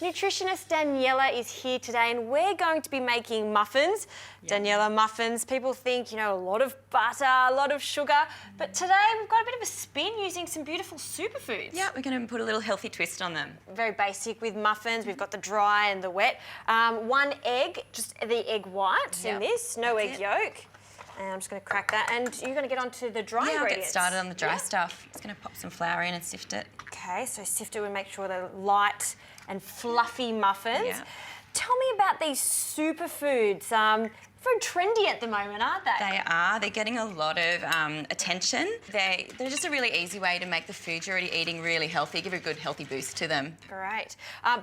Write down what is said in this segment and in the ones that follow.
Nutritionist Daniela is here today and we're going to be making muffins. Daniela, muffins, people think, a lot of butter, a lot of sugar, but today we've got a bit of a spin using some beautiful superfoods. Yeah, we're going to put a little healthy twist on them. Very basic with muffins. We've got the dry and the wet. 1 egg, just the egg white in this, no egg yolk. And I'm just going to crack that. And you're going to get onto the dry ingredients. I'll get started on the dry stuff. Just going to pop some flour in and sift it. Okay, so sift it and make sure they're light and fluffy muffins. Yeah. Tell me about these superfoods. Very trendy at the moment, aren't they? They are. They're getting a lot of attention. They're just a really easy way to make the food you're already eating really healthy, give a good healthy boost to them. Great.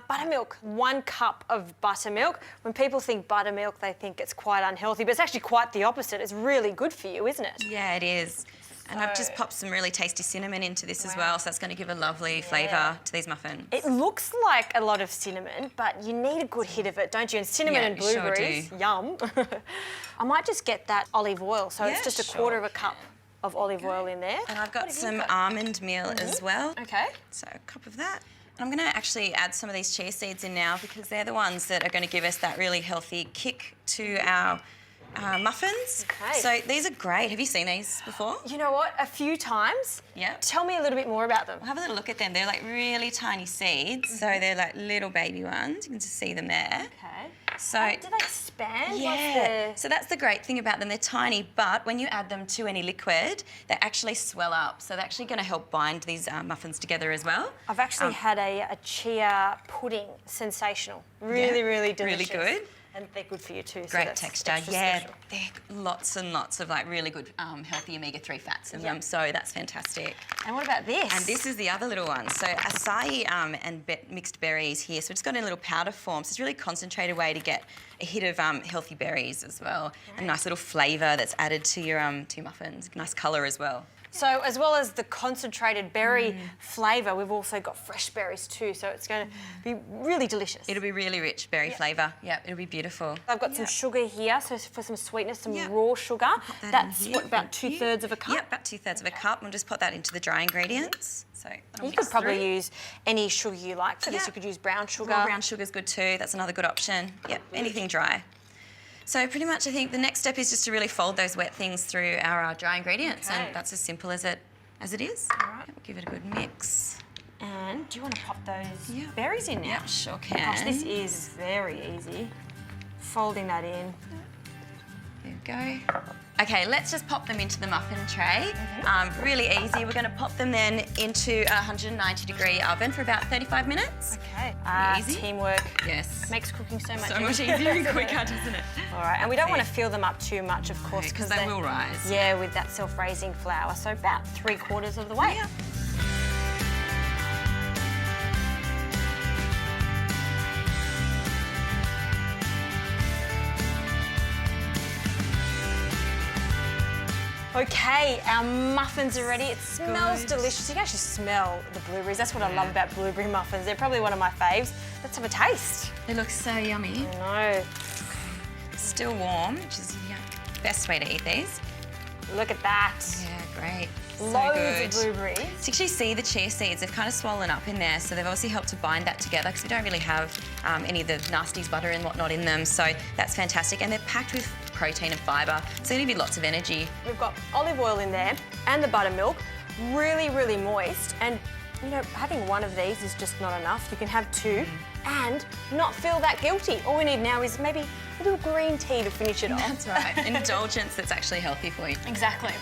Buttermilk, 1 cup of buttermilk. When people think buttermilk, they think it's quite unhealthy, but it's actually quite the opposite. It's really good for you, isn't it? Yeah, it is. And I've just popped some really tasty cinnamon into this as well, so that's going to give a lovely flavour to these muffins. It looks like a lot of cinnamon, but you need a good hit of it, don't you? And cinnamon and blueberries, yum. I might just get that olive oil, so it's just a quarter of a cup of olive oil in there. And I've got some almond meal as well. Okay. So a cup of that. I'm going to actually add some of these chia seeds in now because they're the ones that are going to give us that really healthy kick to our muffins. Okay. So these are great. Have you seen these before? You know what? A few times. Yeah. Tell me a little bit more about them. Well, have a little look at them. They're like really tiny seeds. So they're like little baby ones. You can just see them there. Okay. So do they expand? Yeah. So that's the great thing about them. They're tiny, but when you add them to any liquid, they actually swell up. So they're actually going to help bind these muffins together as well. I've actually had a chia pudding. Sensational. Really, really delicious. Really good. And they're good for you too. Great so texture. Yeah, they're lots and lots of like really good healthy omega-3 fats in them. So that's fantastic. And what about this? And this is the other little one. So acai and mixed berries here. So it's got in a little powder form. So it's a really concentrated way to get a hit of healthy berries as well. Right. A nice little flavour that's added to your muffins. Nice colour as well. So as well as the concentrated berry flavour, we've also got fresh berries too, so it's going to be really delicious. It'll be really rich berry flavour. Yeah, it'll be beautiful. I've got some sugar here, so for some sweetness, some raw sugar. That's what, about 2/3 of a cup? Yep, about 2/3 of a cup. We'll just put that into the dry ingredients. So you could probably use any sugar you like for this. You could use brown sugar. Raw brown sugar's good too. That's another good option. Yep, anything dry. So pretty much I think the next step is just to really fold those wet things through our dry ingredients, and that's as simple as it is. All right. We'll give it a good mix. And do you want to pop those berries in now? Yep, sure can. Gosh, this is very easy. Folding that in. There we go. Okay, let's just pop them into the muffin tray. Really easy. We're going to pop them then into a 190-degree oven for about 35 minutes. Okay. Easy. Teamwork. Yes. Makes cooking so much easier and quicker, doesn't it? All right, and we don't want to fill them up too much, of course, because they will rise. Yeah, with that self-raising flour. So about 3/4 of the way. Yeah. Okay, our muffins are ready. It smells delicious. You can actually smell the blueberries. That's what I love about blueberry muffins. They're probably one of my faves. Let's have a taste. They look so yummy. I know. Still warm, which is the best way to eat these. Look at that. Yeah, great. Loads of blueberries. So you actually see the chia seeds, they've kind of swollen up in there, so they've obviously helped to bind that together because we don't really have any of the nasties, butter and whatnot in them, so that's fantastic. And they're packed with protein and fibre, so there'll be lots of energy. We've got olive oil in there and the buttermilk, really, really moist. And, having one of these is just not enough. You can have 2 and not feel that guilty. All we need now is maybe a little green tea to finish it off. That's right. Indulgence that's actually healthy for you. Exactly.